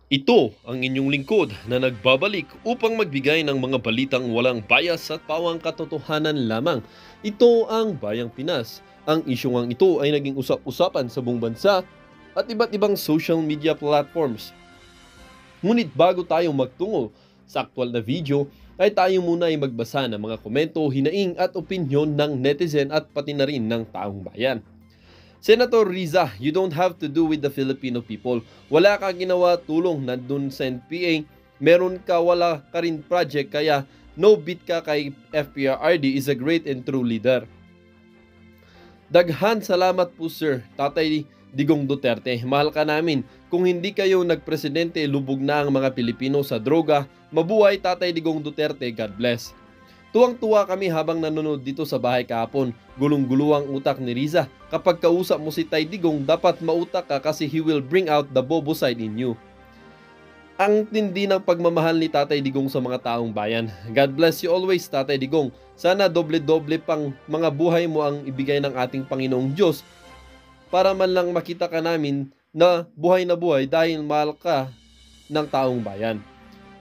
Ito ang inyong lingkod na nagbabalik upang magbigay ng mga balitang walang bias at pawang katotohanan lamang. Ito ang Bayang Pinas. Ang isyong ito ay naging usap-usapan sa buong bansa at iba't ibang social media platforms. Ngunit bago tayo magtungo sa aktual na video, ay tayo muna ay magbasa ng mga komento, hinaing at opinyon ng netizen at pati na rin ng taong bayan. Senator Riza, you don't have to do with the Filipino people. Wala ka ginawa tulong nandun sa NPA. Meron ka wala ka rin project kaya no beat ka kay FPRRD is a great and true leader. Daghan salamat po sir, Tatay Digong Duterte. Mahal ka namin. Kung hindi kayo nagpresidente, lubog na ang mga Pilipino sa droga. Mabuhay Tatay Digong Duterte, God bless. Tuwang-tuwa kami habang nanonood dito sa bahay kahapon. Gulong-guluang utak ni Riza. Kapag kausap mo si Tay Digong, dapat mautak ka kasi he will bring out the bobo side in you. Ang tindi ng pagmamahal ni Tatay Digong sa mga taong bayan. God bless you always, Tatay Digong. Sana doble-doble pang mga buhay mo ang ibigay ng ating Panginoong Diyos para man lang makita ka namin na buhay dahil mahal ka ng taong bayan.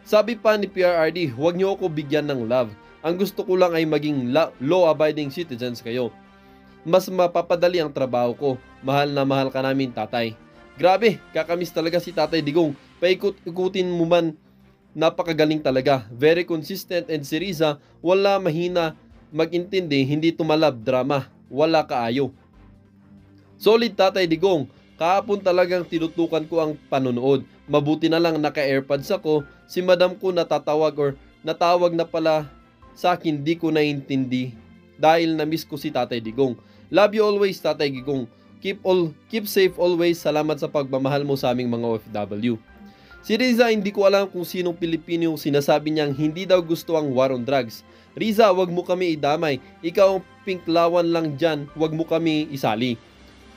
Sabi pa ni PRRD, huwag niyo ako bigyan ng love. Ang gusto ko lang ay maging law-abiding citizens kayo. Mas mapapadali ang trabaho ko. Mahal na mahal ka namin, tatay. Grabe, kakamiss talaga si Tatay Digong. Paikot-ikutin mo man, napakagaling talaga. Very consistent and si Riza, wala mahina magintindi, hindi tumalab drama. Wala kaayo. Solid Tatay Digong. Kahapon talagang tinutukan ko ang panonood. Mabuti na lang naka-airpods ako. Si madam ko natawag na pala sa akin, di ko naintindi dahil na-miss ko si Tatay Digong. Love you always, Tatay Digong. Keep safe always. Salamat sa pagmamahal mo sa aming mga OFW. Si Riza, hindi ko alam kung sinong Pilipino yung sinasabi niyang hindi daw gusto ang war on drugs. Riza, wag mo kami idamay. Ikaw ang pinklawan lang dyan, wag mo kami isali.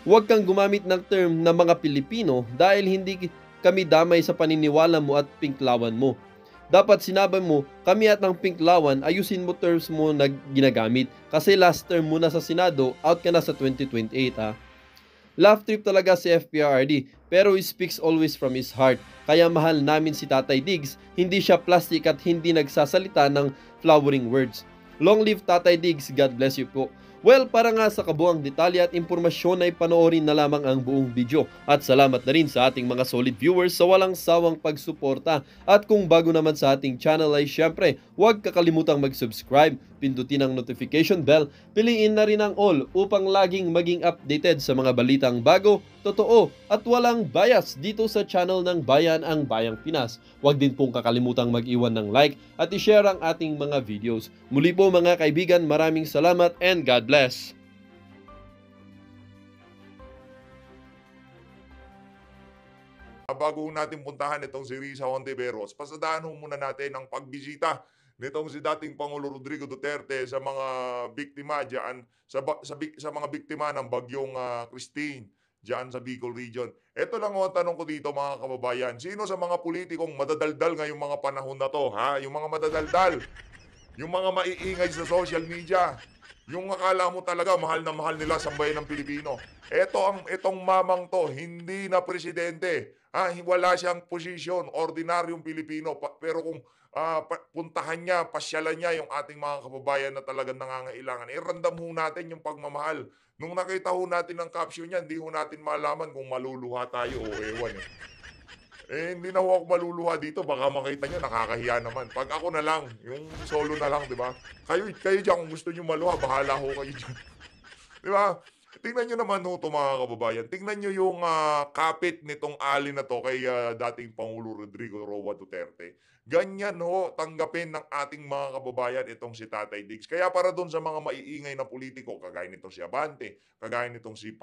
Huwag kang gumamit ng term na mga Pilipino dahil hindi kami damay sa paniniwala mo at pinklawan mo. Dapat sinabi mo, kami at ng pinklawan, ayusin mo terms mo na ginagamit. Kasi last term mo na sa Senado, out ka na sa 2028 ha. Laugh trip talaga si FPRRD, pero he speaks always from his heart. Kaya mahal namin si Tatay Diggs, hindi siya plastic at hindi nagsasalita ng flowering words. Long live Tatay Diggs, God bless you po. Well, para nga sa kabuang detalye at impormasyon ay panoorin na lamang ang buong video. At salamat na rin sa ating mga solid viewers sa walang sawang pagsuporta. At kung bago naman sa ating channel ay syempre, huwag kakalimutang mag-subscribe, pindutin ang notification bell, piliin na rin ang all upang laging maging updated sa mga balitang bago, totoo at walang bias dito sa channel ng Bayan ang Bayang Pinas. Huwag din pong kakalimutang mag-iwan ng like at i-share ang ating mga videos. Muli po mga kaibigan, maraming salamat and God bless. Bago natin puntahan itong si Risa Hontiveros, pasadahan muna natin ang pagbisita nitong si dating Pangulo Rodrigo Duterte sa mga biktima diyan sa mga biktima ng bagyong Christine diyan sa Bicol region. Ito lang ang tanong ko dito mga kababayan. Sino sa mga politikong madadaldal ngayong mga panahon na to, ha? Yung mga madadaldal, yung mga maiingay sa social media, yung akala mo talaga mahal na mahal nila sa bayan ng Pilipino. Itong mamang to, hindi na presidente. Wala siyang posisyon, ordinaryong Pilipino. Pero kung puntahan niya, pasyalan niya yung ating mga kababayan na talagang nangangailangan, randam ho natin yung pagmamahal. Nung nakita ho natin ang caption niya, hindi ho natin malaman kung maluluha tayo o ewan eh. Hindi na ho ako maluluha dito. Baka makita nyo, nakakahiya naman. Pag ako na lang, yung solo na lang, di ba? Kayo dyan, kung gusto nyo maluha, bahala ho kayo dyan. Di ba? Tingnan nyo naman ho ito mga kababayan. Tingnan nyo yung kapit nitong ali na to kay dating Pangulo Rodrigo Roa Duterte. Ganyan ho, tanggapin ng ating mga kababayan itong si Tatay Diggs. Kaya para doon sa mga maiingay na politiko, kagaya nitong si Abante, kagaya nitong si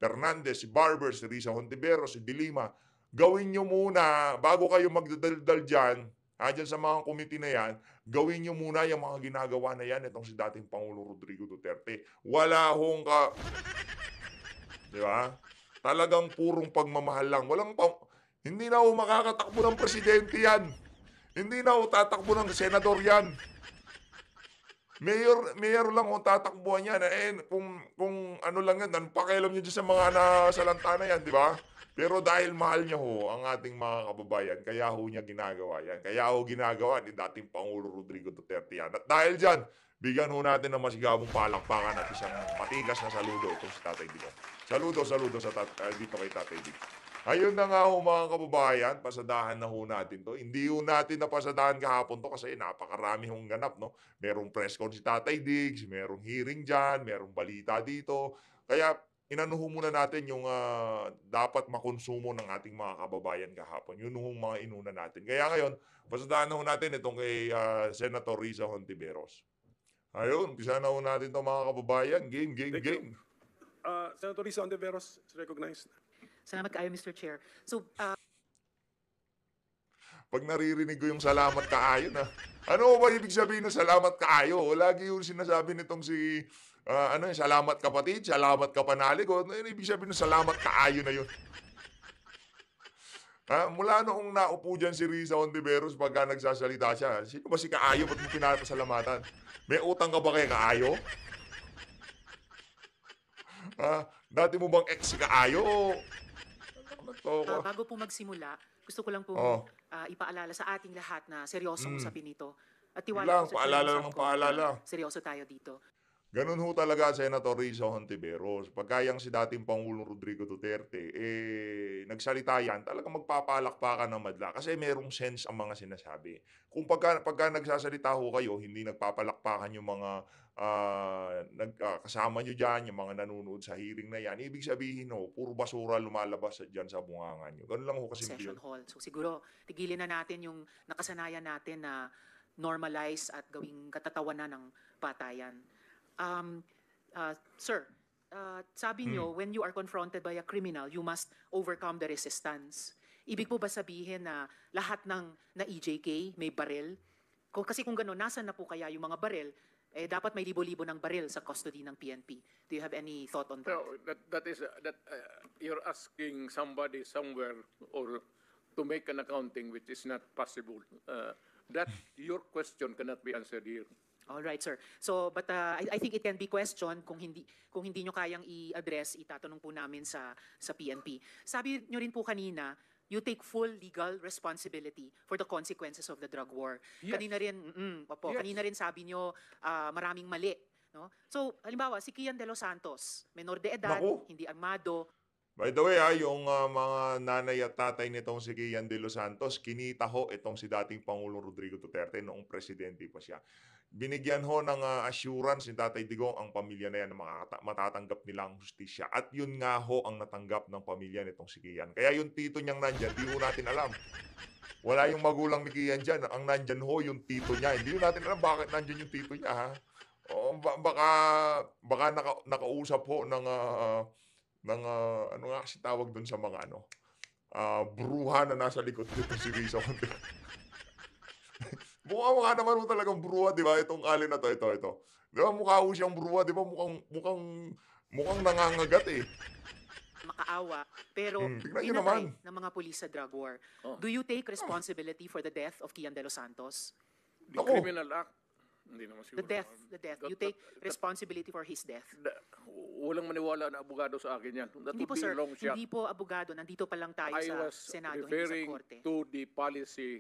Fernandez, si Barber, si Risa Hontiveros, si Dilima, gawin nyo muna, bago kayo magdadaldal dyan, dyan sa mga committee na yan, gawin nyo muna yung mga ginagawa na yan itong si dating Pangulo Rodrigo Duterte. Wala hong di ba? Talagang purong pagmamahal lang. Hindi na ho makakatakbo ng presidente yan. Hindi na ho tatakbo ng senador yan. Mayor lang ho tatakbuhan yan. Kung ano lang yan, pakialam nyo dyan sa mga nasalanta na yan, di ba? Pero dahil mahal niya ho ang ating mga kababayan, kaya ho niya ginagawa yan. Kaya ho ginagawa ni dating Pangulo Rodrigo Duterte yan. At dahil dyan, bigyan ho natin ng masigabong palakpakan at isang matigas na saludo itong si Tatay Digong. Saludo, saludo dito kay Tatay Digong. Ayun na nga ho mga kababayan, pasadahan na ho natin to. Hindi ho natin napasadahan kahapon to kasi napakarami hong ganap, no? Merong press con si Tatay Diggs, merong hearing dyan, merong balita dito. Kaya inano ho muna natin yung dapat makonsumo ng ating mga kababayan kahapon. Yun hong mga inuna natin. Kaya ngayon, pasadahan na ho natin itong kay Senator Risa Hontiveros. Ayun, umpisa na ho natin itong mga kababayan. Game, game, Thank you. game. Senator Risa Ontiveros is recognized. Salamat kayo, Mr. Chair. So, Pag naririnig ko yung salamat kaayo na, ano ba ibig sabihin ng salamat kaayo? Lagi yung sinasabi nitong si, salamat kapatid, salamat kapanalig. Ano ibig sabihin ng salamat kaayo na yun? Mula noong naupo dyan si Risa Hontiveros pagka nagsasalita siya, sino ba si Kaayo? Ba't mo pinapasalamatan? May utang ka ba kay Kaayo? Dati mo bang ex si Kaayo? bago po magsimula, gusto ko lang po Oh. ipaalala sa ating lahat na seryoso usapin ito. At Lang, tiwala ko sa paalala Chairman lang ng Sangkot paalala. na seryoso tayo dito. Ganun ho talaga, Senator Risa Hontiveros. Pagkayang si dating Pangulong Rodrigo Duterte, nagsalita yan, talagang magpapalakpakan ng madla. Kasi merong sense ang mga sinasabi. Kung pagka nagsasalita ho kayo, hindi nagpapalakpakan yung mga kasama nyo dyan, yung mga nanonood sa hearing na yan, ibig sabihin ho, puro basura lumalabas dyan sa bungangan nyo. Ganun lang ho kasimple Session yun. hall. So siguro, tigilin na natin yung nakasanayan natin na normalize at gawing katatawanan ng patayan. Sir, sabi nyo, when you are confronted by a criminal, you must overcome the resistance. Ibig po ba sabihin na lahat ng na EJK may baril? Kasi kung gano'n, nasan na po kaya yung mga baril? Dapat may libo-libo ng baril sa custody ng PNP. Do you have any thought on that? No, that is you're asking somebody somewhere or to make an accounting which is not possible. That your question cannot be answered here. All right, sir. So, but I think it can be questioned kung hindi nyo kayang i-address, itatanong po namin sa PNP. Sabi nyo rin po kanina, you take full legal responsibility for the consequences of the drug war. Yes. Kanina rin, Yes. kanina rin sabi nyo maraming mali. No? So, halimbawa, si Kian De Los Santos, menor de edad, Naku. hindi armado. By the way, yung mga nanay at tatay nitong si Kian De Los Santos, kinita ho itong si dating Pangulong Rodrigo Duterte noong presidente pa siya. Binigyan ho ng assurance ni Tatay Digong ang pamilya na yan na matatanggap nilang hustisya. At yun nga ho ang natanggap ng pamilya nitong si Kian. Kaya yung tito niyang nandyan, di ho natin alam. Wala yung magulang ni Kian dyan. Ang nandyan ho yung tito niya. Hindi ho natin alam bakit nandyan yung tito niya. Ha? O, baka nakausap ho ng ano nga kasi tawag doon sa mga bruha na nasa likod nito si Risa Hontiveros. Mukha naman ho talagang bruha, di ba? Itong alin na to, ito. Di ba mukha ho siyang bruha, di ba? Mukhang nangangagat eh. Makaawa, pero Tignan nyo pinatay naman. ng mga pulis sa drug war. Oh. Do you take responsibility for the death of Kian De Los Santos? The Ako. criminal act, hindi naman siguro. The death. You take responsibility for his death. Walang maniwala na abogado sa akin yan. That Hindi would po, be sir. a long shot. Hindi po abogado. Nandito pa lang tayo I sa was Senado, hindi sa referring Korte. to the policy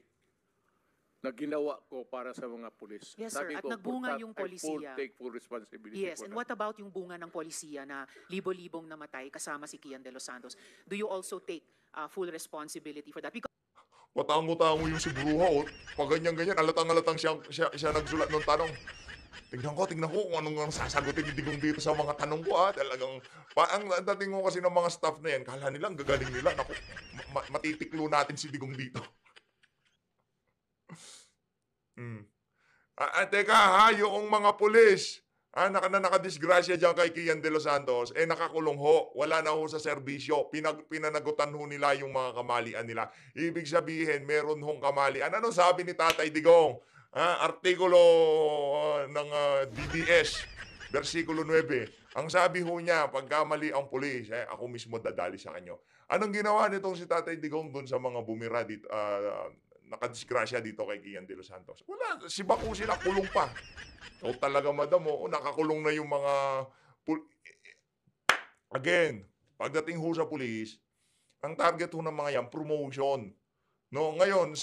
na ginawa ko para sa mga pulis. Yes, sir. Sabi At ko, nagbunga for that, yung I polisiya. take full responsibility Yes, for and that. what about yung bunga ng polisiya na libo-libong namatay kasama si Kian De Los Santos? Do you also take full responsibility for that? Because Patango-tango yung si bruha, oh. Pag ganyan-ganyan, alatang-alatang siya nagsulat ng tanong. Tingnan ko kung anong sasagutin ni Digong dito sa mga tanong ko, Talagang, ang dating ko kasi ng mga staff na yan, kala nila, ang gagaling nila. Naku, matitiklo natin si Digong dito. Teka yung mga pulis, nakadisgrasya dyan kay Kian De Los Santos, nakakulong ho, wala na ho sa serbisyo, pinanagutan ho nila yung mga kamalian nila. Ibig sabihin, meron hong kamalian. Ano sabi ni Tatay Digong? Artikulo ng DDS, versikulo 9. Ang sabi ho niya, pagka mali ang pulis, ako mismo dadali sa kanyo. Anong ginawa nitong si Tatay Digong dun sa mga bumira dito, nakadisgrasya dito kay Kian De Los Santos? Wala, si Baku sila, kulong pa. O talaga madam, nakakulong na yung mga... Again, pagdating ho sa pulis, Ang target ho ng mga yan, promotion. No, ngayon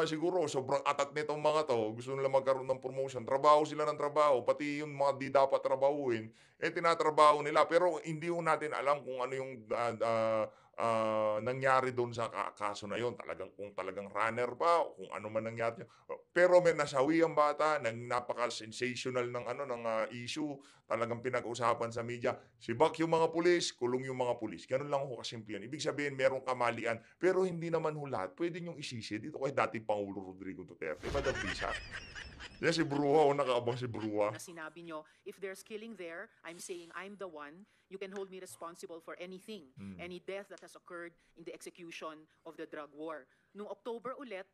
siguro sobrang atat nitong mga 'to, gusto nila magkaroon ng promotion, trabaho sila ng trabaho, pati yung mga 'di dapat trabahuhin, tinatrabaho nila. Pero hindi ho natin alam kung ano yung, nangyari dun sa kaso na yun, kung talagang runner ba o kung ano man nangyari. Pero may nasawi ang bata, napaka-sensational ng issue, talagang pinag-usapan sa media. Sibak yung mga pulis, kulong yung mga pulis, gano'n lang ho kasimple yun. Ibig sabihin merong kamalian, pero hindi naman ho lahat puwede niyong isisi dito kay dating Pangulo Rodrigo Duterte, Madam Risa. Yan si Bruha, nakaabang si Bruha. Na sinabi nyo, if there's killing there, I'm saying I'm the one, you can hold me responsible for anything, any death that has occurred in the execution of the drug war. Noong October ulit,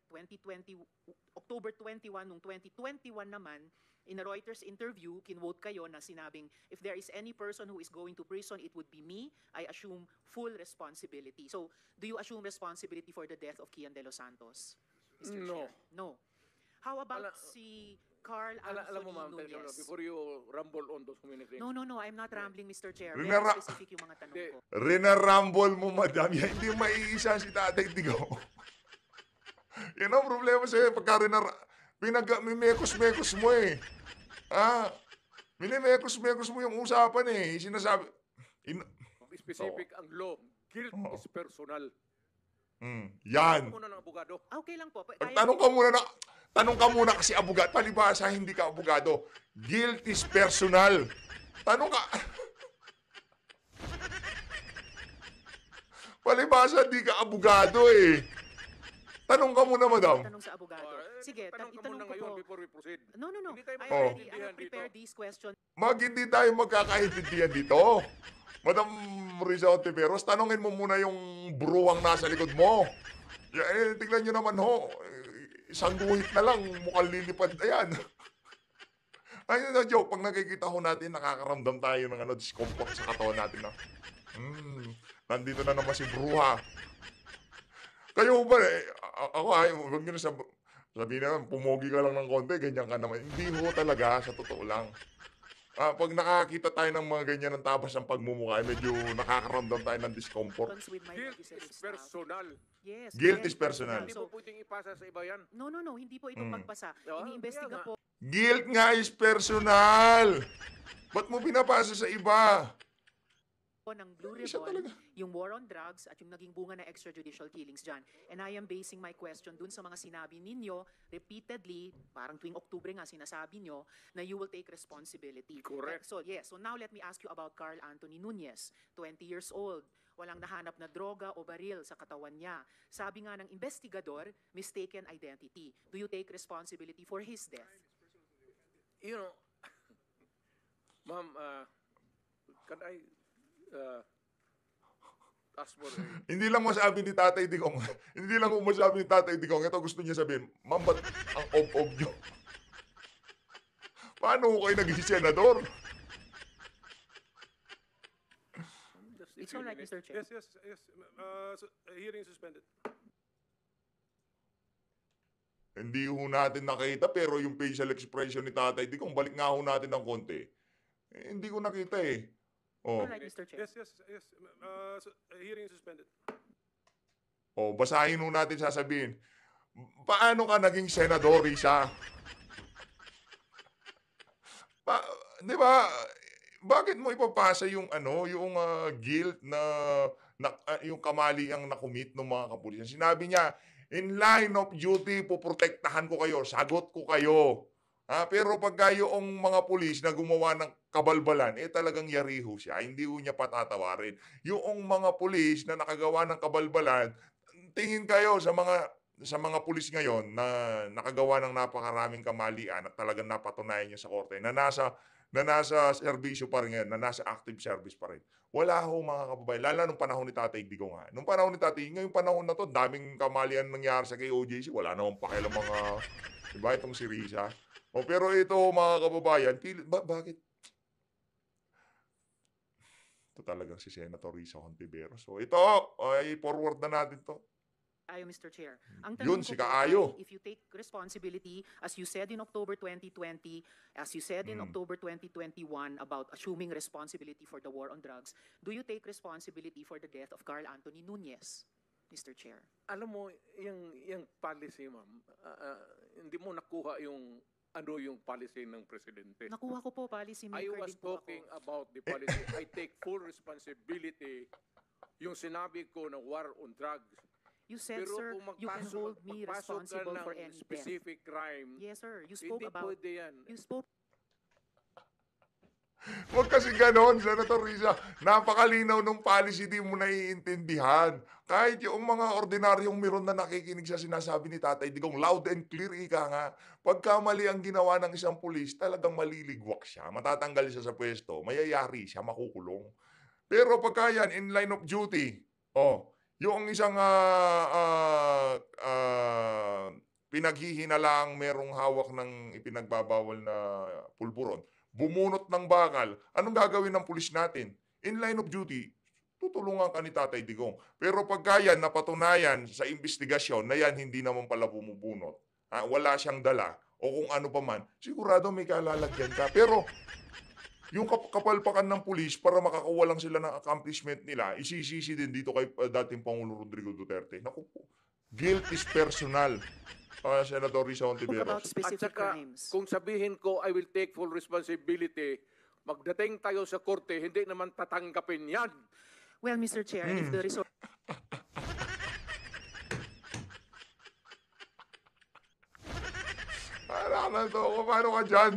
October 21, noong 2021 naman, in a Reuters interview, kinwote kayo na sinabing, if there is any person who is going to prison, it would be me. I assume full responsibility. So, do you assume responsibility for the death of Kian De Los Santos, Mr. No. Chair? No. How about si Carl Alam mo, Anthony ma'am, Nunez? before you rumble on those many things. No, I'm not rambling, Mr. Chair. Very Rinara- specific yung mga tanong ko. Rinarambol mo, madam. Yan, hindi maiisa si Tatay Digong. Yan ang problema sa'yo. Pagka mimekos-mekos mo eh. Minimekos-mekos mo yung usapan eh. Sinasabi, Specific ang law. Guilt is personal. yan. Una ng abogado. Okay lang po. Tanong ka muna kasi abogado. Palibasa, hindi ka abogado. Guilt is personal. Tanong ka. Palibasa, hindi ka abogado eh. Tanong ka muna, madam. Tanong sa abogado. Sige, Tanong ka itanong muna ko ngayon po. before we proceed. No. Hindi tayo I magkakaintindihan have prepared dito. these questions. Hindi tayo magkakaintindihan dito. Madam Risa Ontiveros, tanongin mo muna yung bruwang nasa likod mo. Tignan nyo naman ho. Isang guhit na lang, mukhang lilipad na yan. Ay, no joke. Pag nakikita ho natin, nakakaramdam tayo ng discomfort sa katawan natin. Nandito na naman si Bruha. Kayo ba, ako huwag nyo na sabihin naman, pumogi ka lang ng konti, ganyan ka naman. Hindi ho talaga, sa totoo lang. Pag nakakita tayo ng mga ganyan ng tabas ng pagmumukha, medyo nakakaramdam tayo ng discomfort. With my Guilt legislative is staff. personal. Yes. Guilt very is personal. Hindi mo pwedeng ipasa sa iba yan. No. Hindi po ito pagpasa. Iniimbestiga kaya po Guilt nga is personal. Ba't mo pinapasa sa iba? ng Blue Siya Ribbon, talaga. yung war on drugs at yung naging bunga ng extrajudicial killings dyan. And I am basing my question dun sa mga sinabi ninyo repeatedly, parang tuwing Oktubre nga sinasabi nyo, na you will take responsibility. Correct. So now let me ask you about Carl Anthony Nunez, 20 years old. Walang nahanap na droga o baril sa katawan niya. Sabi nga ng investigador, mistaken identity. Do you take responsibility for his death? You know, ma'am, can I ask for Hindi lang masabi ni Tatay Digong. Hindi lang masabi ni Tatay Digong. Ito gusto niya sabihin, ma'am, ba't ang ob-ob nyo? Paano ko kayo naging senador? just It's all right, Mr. Chair. Yes. Hearing suspended. Hindi ho natin nakita, pero yung facial expression ni Tatay Digong, balik nga ho natin ng konti. Hindi ko nakita eh. All right, Mr. Chair. Yes. Hearing suspended. Basahin ho natin sasabihin. Paano ka naging senador, Risa? Di ba? Bakit mo ipapasa yung guilt na yung kamali ang nakumit ng mga kapulisan? Sinabi niya, in line of duty, poprotektahan ko kayo, sagot ko kayo. Pero pagka yung mga pulis na gumawa ng kabalbalan, talagang yariho siya, hindi ho niya patatawarin. Yung mga pulis na nakagawa ng kabalbalan, tingin kayo sa mga pulis ngayon na nakagawa ng napakaraming kamalian at talagang napatunayan niya sa korte na nasa serbisyo pa rin ngayon, na nasa active service pa rin. Wala ho mga kababayan, lalo nung panahon ni Tatay Digong Nung panahon ni Tatay, ngayong panahon na to, daming kamalian nangyari sa KOJC, wala namang pakialam mga, diba, itong si Risa. Pero ito mga kababayan, bakit? Ito talagang si Senator Risa Hontiveros. So ito, ay forward na natin to. Ayo, Mr. Chair. Ang Yun, tanong si ko po Kaayo. ay, if you take responsibility, as you said in October 2020, as you said in October 2021 about assuming responsibility for the war on drugs, do you take responsibility for the death of Carl Anthony Nunez, Mr. Chair? Alam mo, yung policy, ma'am, hindi mo nakuha yung yung policy ng presidente. Nakuha ko po, policy I maker was din po talking ako. about the policy. I take full responsibility. Yung sinabi ko na war on drugs. You said, Pero sir, kung you can hold me magpasok ka responsible ng for any death. specific crime, Yes, sir. You spoke hindi about, pwede yan. you spoke Huwag kasi ganon, Senator Risa. Napakalinaw ng policy, di mo naiintindihan. Kahit yung mga ordinaryong meron na nakikinig sa sinasabi ni Tatay Digong, loud and clear, ika nga. Pagka mali ang ginawa ng isang pulis, talagang maliligwak siya. Matatanggal siya sa pwesto, mayayari siya, makukulong. Pero pagka yan, in line of duty, yung isang pinaghihinalaang merong hawak ng ipinagbabawal na pulburon, bumunot ng bakal, anong gagawin ng pulis natin? In line of duty, tutulungan ka ni Tatay Digong. Pero pagka yan napatunayan sa investigasyon na yan hindi naman pala bumubunot, wala siyang dala, o kung ano pa man, sigurado may kalalagyan ka. Pero yung kapalpakan ng pulis para makakuha lang sila ng accomplishment nila, isisisi din dito kay dating Pangulo Rodrigo Duterte. Naku po, guilt is personal. Senator Risa about Hontiveros. At specific saka, crimes. kung sabihin ko, I will take full responsibility, magdating tayo sa korte, hindi naman tatanggapin yan. Well, Mr. Chair, if the resort Alam to, paano ka dyan?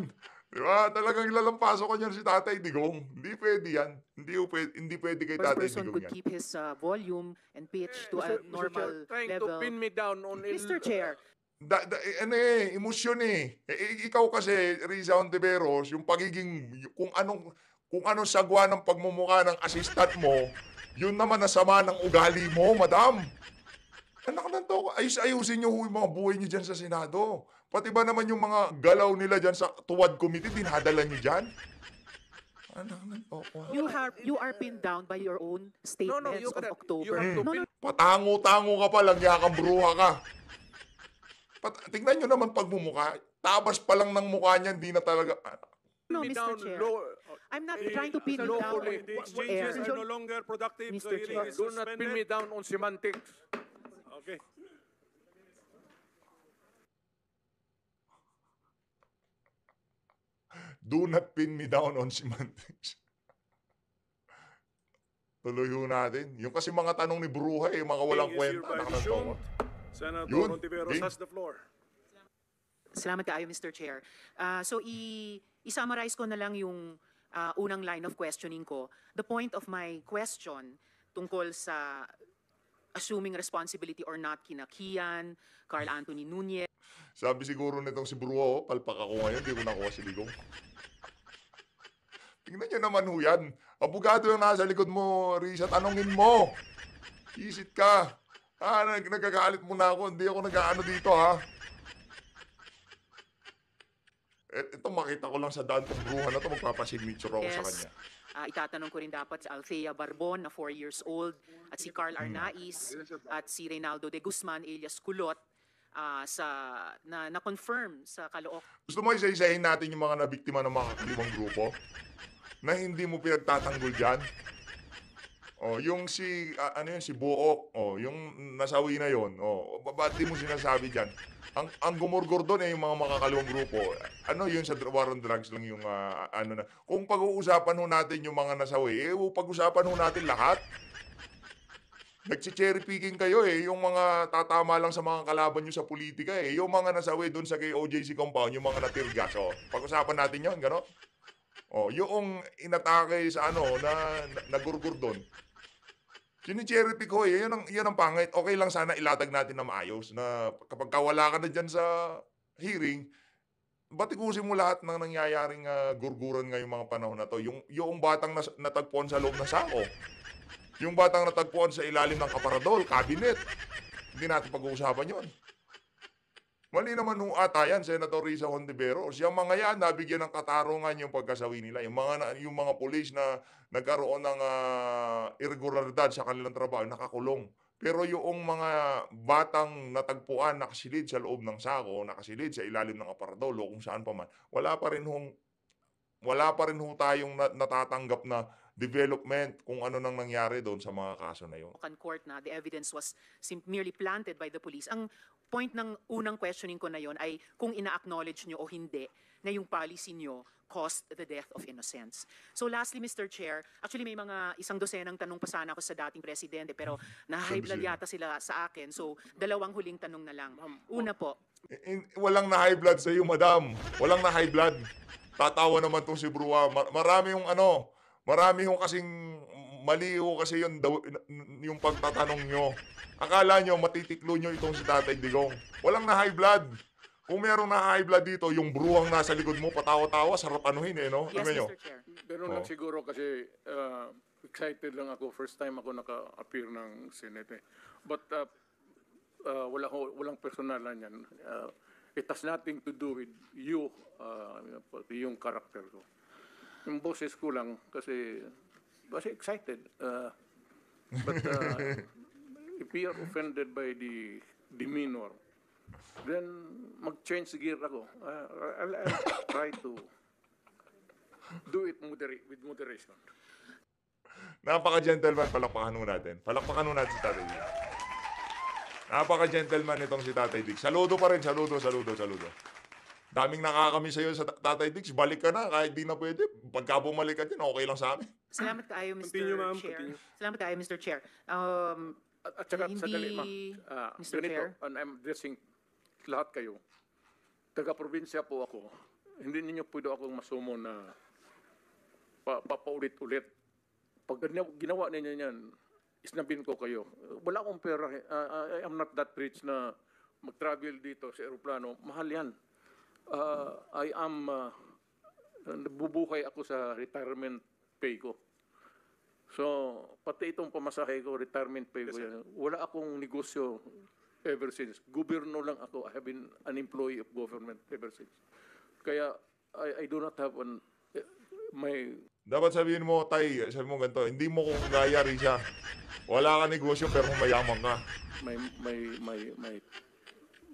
Di ba? Talagang ilalampaso ko niyan si Tatay Digong. Hindi pwede yan. Hindi pwede kay Tatay person Digong could yan. keep his volume and pitch to a Mr. normal Chair, trying level. to pin me down on Mr. Chair, Emosyon eh. Ikaw kasi, Riza Hontiveros, yung pagiging, kung anong sagwa ng pagmumukha ng assistant mo, yun naman nasama ng ugali mo, madam. Anak ng to, ayusin nyo yung mga buhay nyo dyan sa Senado. Pati ba naman yung mga galaw nila dyan sa Tuwad Committee, dinadala nyo dyan? Anak ng to. you are pinned down by your own statements you of cannot. October. You have to No, pin- Patango-tango ka pa lang, yakang bruha ka. Tingnan nyo naman pagmumukha. Tabas pa lang ng mukha niyan, di na talaga. no, me Mr. down Chair. low- I'm not trying to pin you down lawfully. The on exchanges air. are no longer productive. Mr. The hearing Chair. is Do not pin me suspended. down on semantics. Okay. Do not pin me down on semantics. Tuloy ho natin. Yung kasi mga tanong ni Bruha mga walang Hearing is kwenta. hereby Nakakatawa. resumed. Senator Yun. Hontiveros Game. has the floor. Salamat kaayo, Mr. Chair. So, i-summarize ko na lang yung unang line of questioning ko. The point of my question tungkol sa assuming responsibility or not kina Kian, Carl Anthony Nunez, Sabi siguro nitong si Bruha, palpak ako ngayon, di ko nakuha si Digong. Tingnan nyo naman ho yan. Abogado yung nasa likod mo, Risa, tanongin mo. Isit ka. Nagkagalit mo na ako. Hindi ako nag-aano dito, ha. Ito, makita ko lang sa daan tong Bruha na to, magpapasignature ako sa kanya. itatanong ko rin dapat si Althea Barbon na 4 years old at si Carl Arnaiz at si Reynaldo de Guzman alias Kulot na-confirm sa Caloocan. Gusto mo isa-isahin natin yung mga nabiktima ng mga kakalimang grupo na hindi mo pinagtatanggol dyan? Yung si, si Buok, yung nasawi na yon, ba't di mo sinasabi dyan? Ang gumurgor doon yung mga makakaliwang grupo. Yun sa war on drugs lang yung na. Kung pag-uusapan ho natin yung mga nasawi, pag-usapan ho natin lahat. Nagsi-cherry picking kayo yung mga tatama lang sa mga kalaban nyo sa politika yung mga nasawi doon sa kay OJC compound, yung mga natirgas. Pag-usapan natin yun, gano'n? Yung inatake sa na nagurgur doon. Sini-cherry pick ho yan ang pangit. Okay lang sana ilatag natin na maayos na kapag wala ka na dyan sa hearing, batikusin mo lahat ng nangyayaring gurguran ngayong mga panahon na to. Yung batang natagpuan sa loob ng sako. Yung batang natagpuan sa ilalim ng kaparadol, cabinet. Hindi natin pag-uusapan yon. Mali naman nung ata yan, Senator Risa Hontiveros. Yung mga yan, nabigyan ng katarungan yung pagkasawi nila. Yung mga pulis na nagkaroon ng irregularidad sa kanilang trabaho, nakakulong. Pero yung mga batang natagpuan nakasilid sa loob ng sako, nakasilid sa ilalim ng aparador o kung saan pa man, wala pa rin ho tayong natatanggap na development kung ano nang nangyari doon sa mga kaso na yun. Court na the evidence was merely planted by the police. Ang point ng unang questioning ko na yon ay kung ina-acknowledge nyo o hindi na yung policy nyo caused the death of innocents. So lastly, Mr. Chair, actually may mga isang dosenang tanong pa sana ako sa dating presidente pero na-high blood yata sila sa akin. So dalawang huling tanong na lang. Una po, Walang na high blood sa iyo, madam. Walang na high blood. Tatawa naman tong si Brua. Marami yung kasing mali ho kasi yung pagtatanong nyo. Akala nyo matitiklo nyo itong si Tatay Digong. Walang na high blood. Kung meron na high blood dito, yung bruwang nasa likod mo, patawa-tawa, sarap anuhin no? yes, Alam nyo? Mr. Chair. Ganun lang siguro kasi excited lang ako. First time ako naka-appear ng Senate. But walang personalan yan. It has nothing to do with you, yung character ko. Yung boses ko lang kasi excited. But if you are offended by the demeanor, then mag-change gear ako. I'll try to do it with moderation. Napaka-gentleman, palakpakan ho natin. Palakpakan ho natin si Tatay Dig. Napaka-gentleman itong si Tatay Dig. Saludo pa rin, saludo. Daming nakakami sa'yo sa Tatay Dig. Balik ka na, kahit di na pwede. Pagka bumalik ka din, okay lang sa amin. Salamat kaayo, Mr. Continue, ma'am. Chair. Continue. Salamat kaayo, Mr. Chair. At saka, Hindi, sandali, ma'am. Mr. Ganito, Chair. and I'm addressing lahat kayo. Taga-probinsya po ako. Hindi ninyo pwede akong masumo na papaulit-ulit. Pag ginawa ninyo yan, isnabin ko kayo. Wala akong pera. I am not that rich na mag-travel dito sa aeroplano. Mahal yan. I am, bubuhay ako sa retirement pay ko. So, pati itong pamasahe ko, retirement pay ko yan. Wala akong negosyo ever since. Gobyerno lang ako. I have been an employee of government ever since. Kaya, I do not have my... Dapat sabihin mo, Tay, sabihin mo ganito, hindi mo kung gaya, Risa. Wala ka negosyo pero mayaman ka.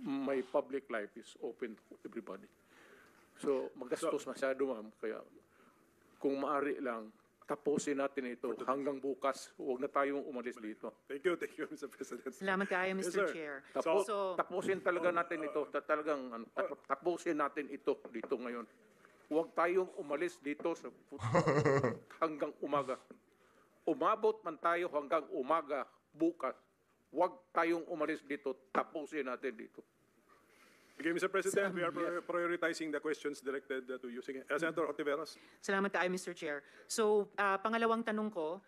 My public life is open to everybody. So, magastos masyado, ma'am. Kaya, kung maaari lang, tapusin natin ito hanggang bukas. Huwag na tayong umalis dito. Thank you, Mr. President. Salamat kaayo, Mr. sir. Chair. So- Tapusin talaga natin ito. Tapusin natin ito dito ngayon. Huwag tayong umalis dito hanggang umaga. Umabot man tayo hanggang umaga bukas. Huwag tayong umalis dito. Tapusin natin dito. Okay, Mr. President, we are prioritizing the questions directed to you. Sige, Senator Ontiveros. Salamat kaayo, Mr. Chair. So, pangalawang tanong ko,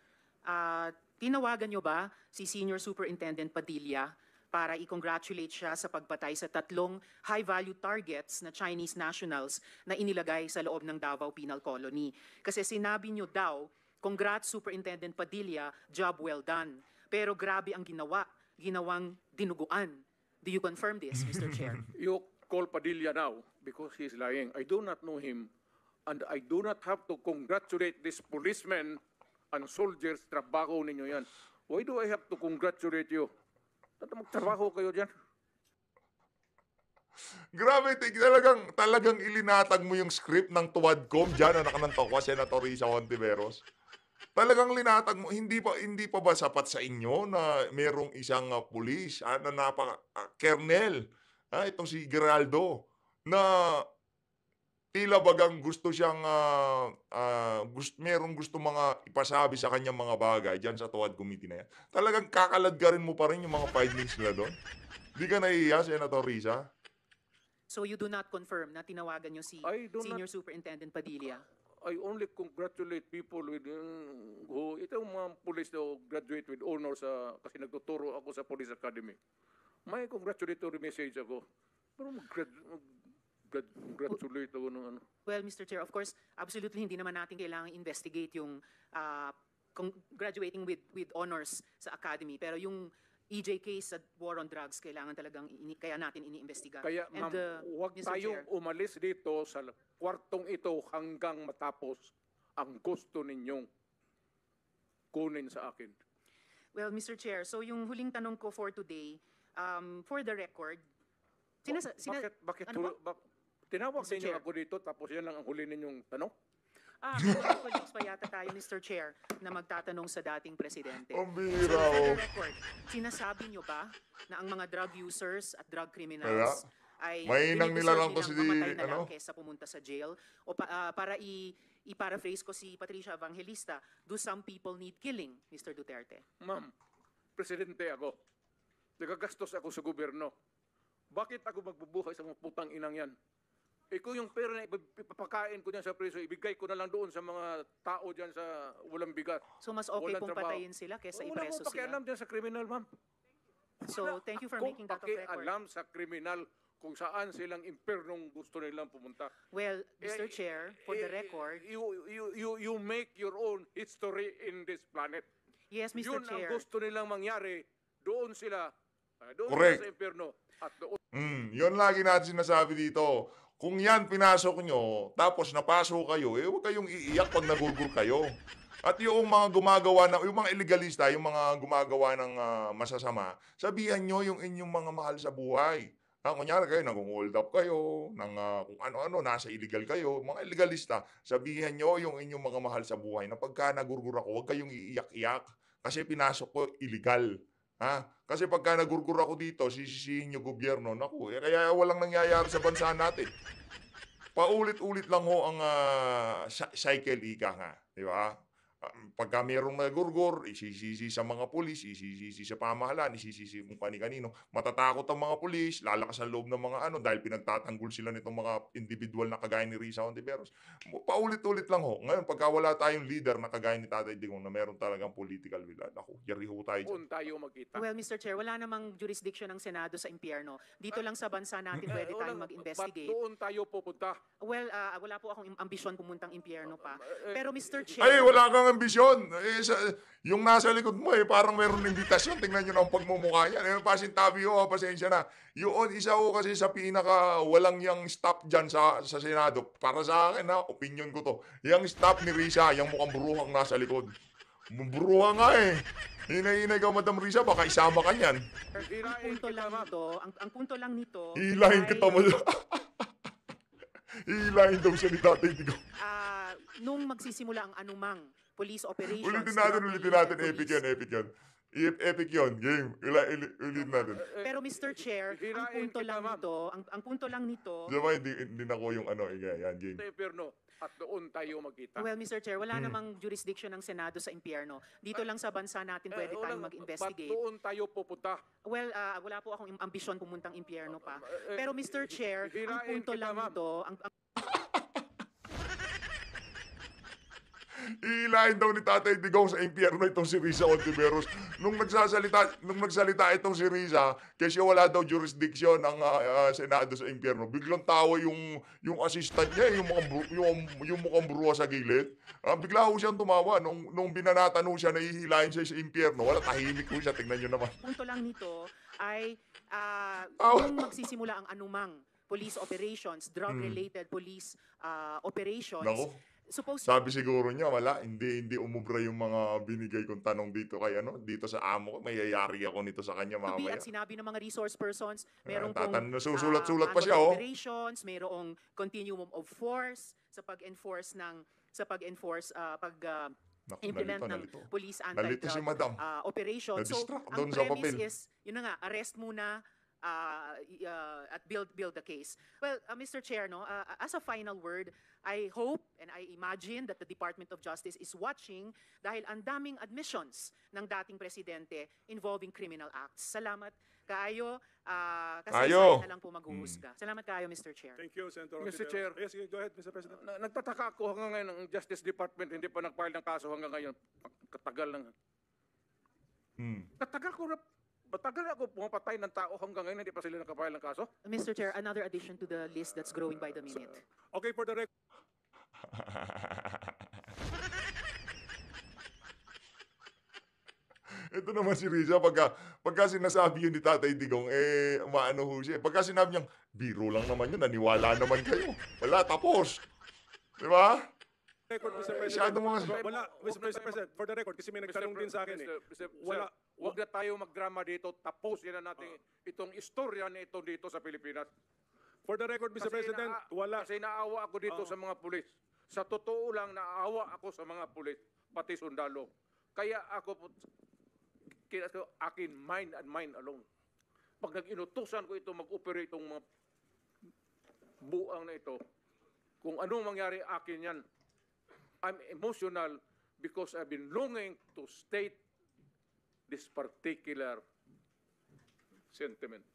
tinawagan nyo ba si Senior Superintendent Padilla para i-congratulate siya sa pagpatay sa 3 high-value targets na Chinese nationals na inilagay sa loob ng Davao Penal Colony? Kasi sinabi nyo daw, congrats Superintendent Padilla, job well done. Pero grabe ang ginawang dinuguan. Do you confirm this, Mr. Chair? You call Padilla now because he's lying. I do not know him and I do not have to congratulate this policemen and soldiers. Trabaho ninyo yan. Why do I have to congratulate you? Magtrabaho kayo dyan. Grabe, talagang ilinatag mo yung script ng Tuwadcom dyan na nakanantok ko, Senator Risa Hontiveros. Talagang linatag mo, hindi pa ba sapat sa inyo na merong isang pulis, na Kernel, itong si Geraldo, na tila bagang gusto siyang, merong gusto mga ipasabi sa kanyang mga bagay dyan sa Tuwad Committee na yan. Talagang kakaladgarin mo pa rin yung mga findings nila doon. Di ka nahihiya, Senator Risa? So you do not confirm na tinawagan nyo si I do Senior Superintendent Padilla? I only congratulate people with who itong mga police na graduate with honors kasi nagtuturo ako sa Police Academy. May congratulatory message ako. Pero congratulate ako ng ano. Well, Mr. Chair, of course, absolutely hindi naman natin kailangan investigate yung graduating with honors sa academy. Pero yung EJ case sa war on drugs, kailangan talagang kaya natin iniimbestiga. Kaya ma'am, huwag Mr. tayong Chair, umalis dito sa kwartong ito hanggang matapos ang gusto ninyong kunin sa akin. Well, Mr. Chair, so yung huling tanong ko for today, for the record, Bakit ano tinawag Mr. ninyo Chair. ako dito tapos yan lang ang huli ninyong tanong? mga colleagues pa yata tayo, Mr. Chair, na magtatanong sa dating presidente. Ang So, bira, for oh. the record, sinasabi nyo ba na ang mga drug users at drug criminals ay Mainang nila lang to nilang si mamatay na lang ano? kesa pumunta sa jail? O para i-paraphrase ko si Patricia Evangelista, do some people need killing, Mr. Duterte? Ma'am, presidente ako. Nagagastos ako sa gobyerno. Bakit ako magbubuhay sa mga putang inang yan? Kung yung pera na ipapakain ko dyan sa preso, ibigay ko na lang doon sa mga tao dyan sa walang bigat. So mas okay Walang pong trabaho. patayin sila kesa Wala ipreso mo pakialam sila? dyan sa kriminal, ma'am. So thank you for making that of record. Alam sa kriminal kung saan silang impernong gusto nilang pumunta. Well, Mr. Chair, for the record, You make your own history in this planet. yes, Mr. Yun Chair. ang gusto nilang mangyari. Doon sila Correct. sa impyerno. At doon Yun lagi natin sinasabi dito. Kung yan pinasok nyo, tapos napasok kayo, huwag kayong iiyak pag nagurgur kayo. At yung mga gumagawa ng, yung mga illegalista, yung mga gumagawa ng masasama, sabihan nyo yung inyong mga mahal sa buhay. Kunyari kayo, nag-hold up kayo, ng kung ano-ano, nasa illegal kayo, mga illegalista, sabihan nyo yung inyong mga mahal sa buhay na pagka nagurgur ako, huwag kayong iiyak-iyak kasi pinasok ko illegal. Kasi pagka nagurgur ako dito, sisisihin yung gobyerno, naku, kaya walang nangyayari sa bansa natin. Paulit-ulit lang ho ang cycle ika nga, di ba? Pagka mayroong nagurgur, isisisi sa mga pulis, isisisi sa pamahalaan, isisisi kung kani-kanino. Matatakot ang mga pulis, lalakas ang loob ng mga dahil pinagtatanggol sila nitong mga individual na kagaya ni Risa Hontiveros. Paulit-ulit lang ho. Ngayon, pagka wala tayong leader na kagaya ni Tatay Digong na meron talagang political will, naku, yari ho tayo dyan. tayo magkita. Well, Mr. Chair, wala namang jurisdiction ng Senado sa impyerno. Dito lang sa bansa natin pwede tayong mag-investigate. Doon tayo pupunta. Well, wala po akong ambisyon pumuntang impyerno pa. Pero Mr. Ay, Chair, wala kang ambisyon. Yung nasa likod mo, parang meron imbitasyon. Tingnan nyo na ang pagmumukha yan. Pasintabi ho, pasensya na. Yun, isa ho kasi sa pinaka walang yung stop dyan sa Senado. Para sa akin, opinion ko to. Yung stop ni Risa, yung mukhang buruhang nasa likod. Buruha nga eh. Hinay-hinay ka, Madam Risa, baka isama ka niyan. ang punto lang nito, ang punto lang nito, Hilahin kita mo. Hilahin daw siya ni Tatay Digong. nung magsisimula ang anumang police operations. Ulitin drug-related natin. police- Epic yan. Epic yun. Game. Ulitin natin. Pero Mr. Chair, ang Hirain punto kita, lang ma'am. nito, ang punto lang nito, Diba, hindi na ko yung yan, game. Sa impyerno. At doon tayo magkita. well, Mr. Chair, wala namang jurisdiction ng Senado sa impyerno. Dito lang sa bansa natin pwede tayong mag-investigate. Doon tayo pupunta. Well, wala po akong ambisyon pumuntang impyerno pa. Pero Mr. Chair, ang hirain punto kita, lang ma'am. nito, ang Ihilahin daw ni Tatay Digong sa impyerno itong si Risa Hontiveros. Nung nagsalita itong si Risa, kasi wala daw jurisdiction ng Senado sa impyerno, biglang tawa yung assistant niya, yung mukhang bruha sa gilid. Bigla ho siyang tumawa. Nung binanatan ho siya, nahihilahin siya sa impyerno. Wala, tahimik ho siya. Tingnan nyo naman. punto lang nito ay Aw. nung magsisimula ang anumang police operations, drug-related police operations, Nako. supposed Sabi siguro niya, wala, hindi umubra yung mga binigay kong tanong dito kay dito sa amo ko. Mayayari ako nito sa kanya to be mamaya. at sinabi ng mga resource persons, merong Susulat-sulat pa siya, operations, merong continuum of force sa pag-enforce Naku, implement ng nalito. police Nalito si anti-drug Madam. operation. So, Na-distract ang doon sa premise papel. is, yun na nga, arrest muna at build the case. Well, Mr. Chair, as a final word, I hope and I imagine that the Department of Justice is watching dahil ang daming admissions ng dating presidente involving criminal acts. Salamat kaayo. Kasi Ayo. na lang po maghuhusga. Salamat kaayo, Mr. Chair. Thank you, Senator Mr. Ontiveros. Chair. Yes, go ahead, Mr. President. Nagtataka ako hanggang ngayon ang Justice Department hindi pa nag-file ng kaso hanggang ngayon. Katagal lang. Matagal ako pumapatay ng tao hanggang ngayon hindi pa sila nakapile ng kaso. Mr. Chair, another addition to the list that's growing by the minute. Okay, for the record. Ito naman si Risa, pagka sinasabi yun ni Tatay Digong, maano ho siya. Pagka sinabi niyang, biro lang naman yun, naniwala naman kayo. Wala, tapos. Di ba? Record, Mr. President. Masyado mga... Wala, Mr. President, for the record, kasi may nagtanong din sa akin eh. Wala, Huwag na tayo magdrama dito. Tapusin na natin itong istorya na ito dito sa Pilipinas. For the record, Mr. President, wala. Kasi naawa ako dito sa mga pulis. Sa totoo lang, naawa ako sa mga pulis, pati sundalo. Kaya ako po, akin, mind and mind alone. Pag nag-inutusan ko ito, mag-operate itong mga buang na ito, kung anong mangyari akin yan, I'm emotional because I've been longing to state this particular sentiment.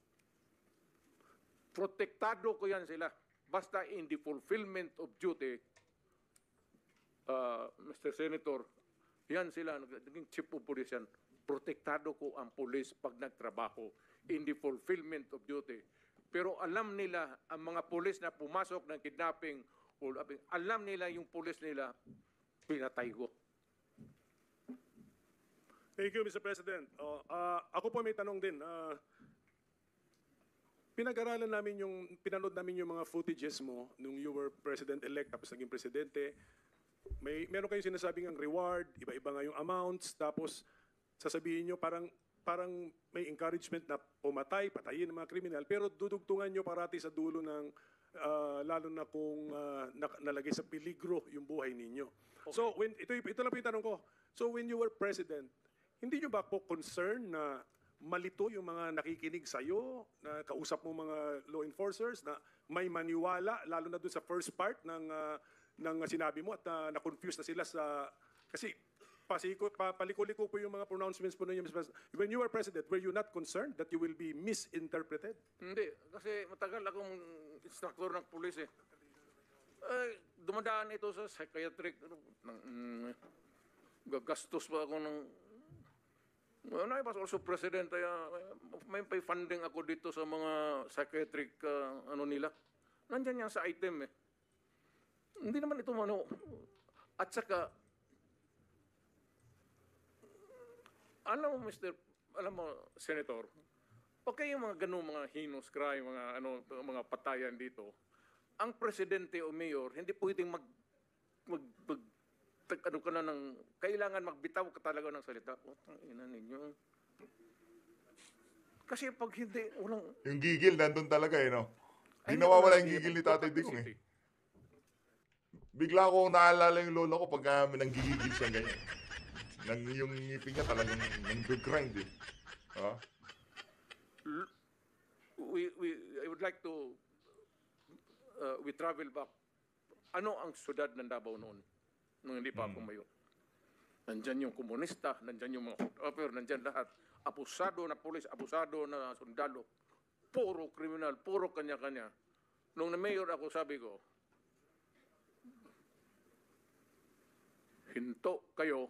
Protektado ko yan sila. Basta in the fulfillment of duty, Mr. Senator, yan sila, naging chief of police yan. Protektado ko ang police pag nagtrabaho in the fulfillment of duty. Pero alam nila, ang mga police na pumasok ng kidnapping, alam nila yung police nila, pinatay ko. Thank you, Mr. President. Ako po may tanong din. Pinag-aralan namin pinanood namin yung mga footages mo nung you were president-elect tapos naging presidente. Meron kayong sinasabing ang reward, iba-iba nga yung amounts, tapos sasabihin nyo parang may encouragement na patayin ng mga kriminal, pero dudugtungan nyo parati sa dulo ng lalo na kung nalagay sa peligro yung buhay ninyo. Okay. So, ito lang po yung tanong ko. So, when you were president, hindi nyo ba po concern na malito yung mga nakikinig sa'yo, na kausap mo mga law enforcers, na may maniwala, lalo na dun sa first part ng sinabi mo at na-confuse na sila sa... Kasi paliko-liko po yung mga pronouncements po ninyo, Mr. President. When you were president, were you not concerned that you will be misinterpreted? Hindi, kasi matagal akong instructor ng pulis eh. Dumadaan ito sa psychiatric, gagastos pa ako ng... When I was also president, may funding ako dito sa mga psychiatric nila. Nandyan yan sa item eh. Hindi naman ito At saka, alam mo, Senator, okay yung mga ganung mga heinous crime, mga patayan dito. Ang presidente o mayor, hindi pwedeng kailangan magbitaw ka talaga ng salita. Ina ninyo. Kasi pag hindi, walang... Yung gigil, nandun talaga eh, no? Di nawawala yung gigil ni Tatay Digong eh. Bigla ko naalala yung lola ko pag nanggigigil siya ganyan. Yung ngipin niya talagang nag-grind eh. I would like to, we travel back. Ano ang syudad ng Davao noon? Nung hindi pa ako mayor. Nandyan yung komunista, nandyan yung mga upper, nandyan lahat. Abusado na polis, abusado na sundalo. Puro kriminal, puro kanya-kanya. Nung na-mayor ako, sabi ko, hinto kayo,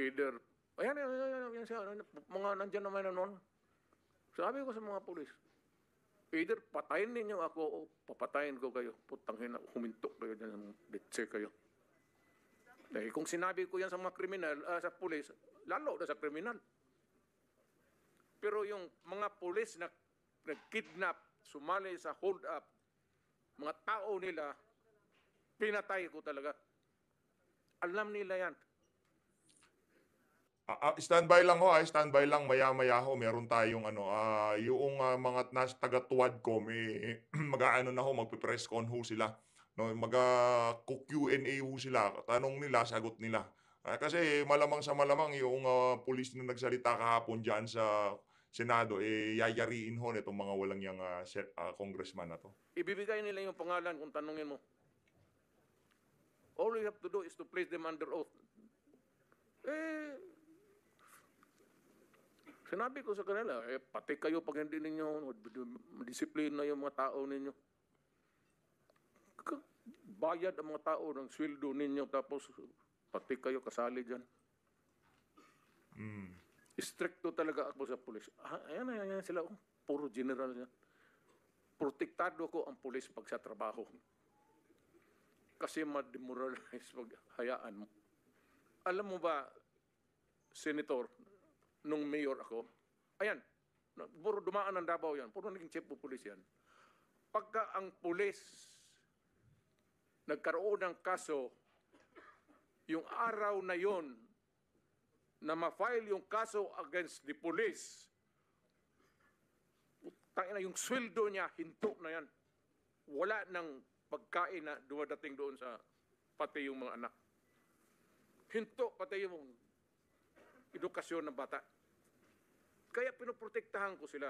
either, ayan siya, mga nandyan naman na noon. Sabi ko sa mga polis, either patayin ninyo ako o papatayin ko kayo. Putangin na, huminto kayo dyan, ditse kayo. Dahil kung sinabi ko yan sa mga kriminal, sa pulis, lalo na sa kriminal. Pero yung mga pulis na nag-kidnap, sumali sa hold-up, mga tao nila, pinatay ko talaga. Alam nila yan. Standby lang ho, standby lang, maya-maya ho, meron tayong yung mga taga-tuwad ko, may mag-aano na ho, magpe-press con ho sila. No, mag-Q&A ho sila, tanong nila, sagot nila. Kasi malamang sa malamang yung pulis na nagsalita kahapon dyan sa Senado, yayariin ho nitong mga walang yung congressman na to. Ibibigay nila yung pangalan kung tanungin mo. All you have to do is to place them under oath. Sinabi ko sa kanila, pati kayo pag hindi ninyo, disiplina yung mga tao ninyo. Bayad ang mga tao ng sweldo ninyo, tapos pati kayo kasali dyan. Stricto talaga ako sa pulis. Ayan sila, puro general yan. Protektado ko ang pulis pag sa trabaho. Kasi ma-demoralize pag hayaan mo. Alam mo ba, Senator, nung mayor ako, ayan, puro dumaan ng Davao yan, puro naging chief of police yan. Pagka ang pulis nagkaroon ng kaso, yung araw na yon, na ma-file yung kaso against the police, tangina yung sweldo niya, hinto na yan. Wala nang pagkain na dumadating doon sa pati yung mga anak. Hinto pati yung edukasyon ng bata. Kaya pinoprotektahan ko sila.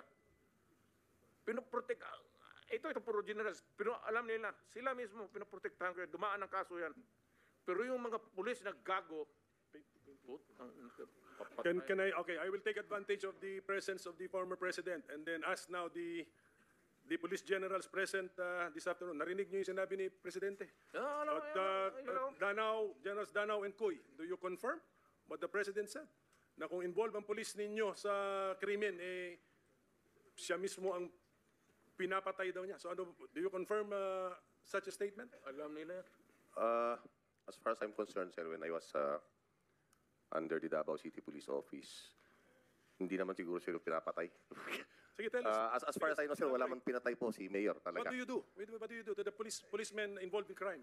Ito puro generals. Pero alam nila, sila mismo pinoprotektahan ko yan. Dumaan ang kaso yan. Pero yung mga pulis na gago, I will take advantage of the presence of the former president and then ask now the police generals present this afternoon. Narinig niyo yung sinabi ni Presidente? Generals Danao and Coy, do you confirm what the President said? Na kung involved ang police ninyo sa krimen, siya mismo ang pinapatay daw niya. So do you confirm such a statement? alam nila. As far as I'm concerned, sir, when I was under the Davao City Police Office, hindi naman siguro sila pinapatay. Sige, tell us. As far as I know, sir, wala man pinatay po si Mayor talaga. What do you do? What do you do to the policemen involved in crime?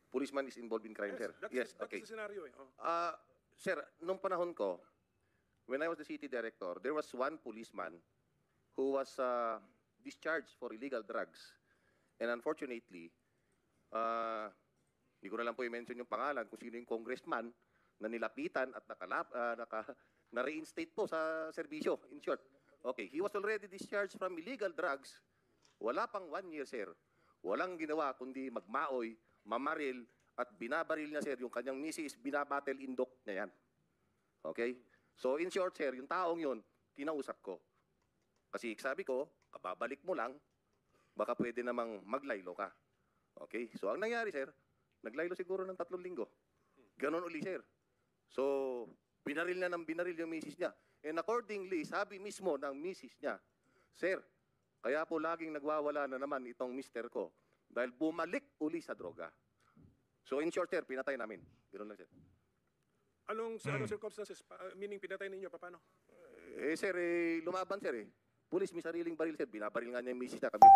Policeman is involved in crime, sir. Yes, okay. That's the scenario. Oh. Sir, nung panahon ko, when I was the city director, there was one policeman who was discharged for illegal drugs. And unfortunately, hindi ko na lang po i-mention yung pangalan kung sino yung congressman na nilapitan at na-reinstate po sa serbisyo, in short. Okay, he was already discharged from illegal drugs. Wala pang 1 year, sir. Walang ginawa kundi magmaoy, mamaril, at binabaril niya, sir, yung kanyang misis, binabattle indok niya yan. Okay? So, in short, sir, yung taong yun, kinausap ko. Kasi sabi ko, kababalik mo lang, baka pwede namang maglaylo ka. Okay? So, ang nangyari, sir, naglaylo siguro ng 3 linggo. Ganon uli, sir. So, binaril yung misis niya. And accordingly, sabi mismo ng misis niya, sir, kaya po laging nagwawala na naman itong mister ko dahil bumalik uli sa droga. So, in short, sir, pinatay namin. Ganon lang, sir. Anong circumstances? Meaning pinatay ninyo, paano? Sir, lumaban, sir, eh. Pulis, may sariling baril, sir. Binabaril nga niya yung misis niya. Kami